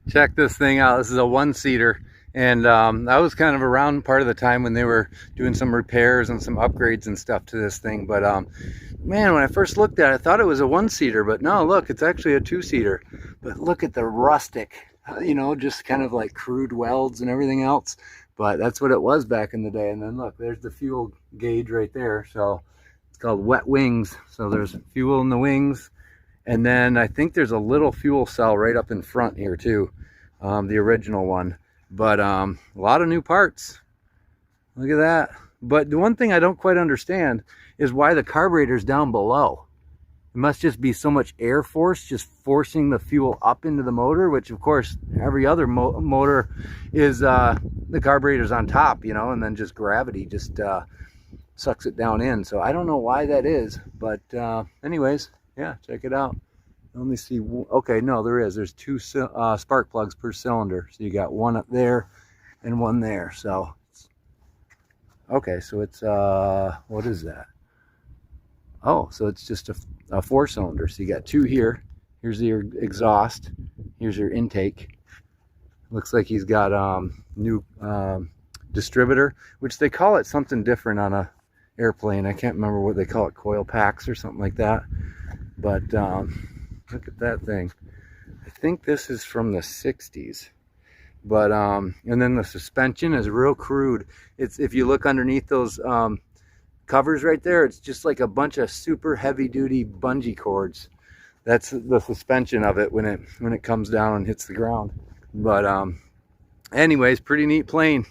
Check this thing out. This is a one-seater, and I was kind of around part of the time when they were doing some repairs and some upgrades and stuff to this thing. But man, when I first looked at it, I thought it was a one-seater, but no, look, it's actually a two-seater. But look at the rustic, you know, just kind of like crude welds and everything else. But that's what it was back in the day. And then look, there's the fuel gauge right there. So it's called wet wings. So there's fuel in the wings. And then I think there's a little fuel cell right up in front here too, the original one. But a lot of new parts. Look at that. But the one thing I don't quite understand is why the carburetor's down below. It must just be so much air force just forcing the fuel up into the motor, which of course every other motor is the carburetor's on top, you know, and then just gravity just sucks it down in. So I don't know why that is, but anyways, yeah, check it out. Let me see. Okay, no, there's two spark plugs per cylinder. So you got one up there and one there. So okay, so it's what is that? Oh, so it's just a four-cylinder. So you got two here. Here's your exhaust. Here's your intake. Looks like he's got new distributor, which they call it something different on a airplane. I can't remember what they call it, coil packs or something like that. But look at that thing. I think this is from the 60s. But and then the suspension is real crude. It's, if you look underneath those covers right there, it's just like a bunch of super heavy duty bungee cords. That's the suspension of it when it comes down and hits the ground. But anyways, pretty neat plane.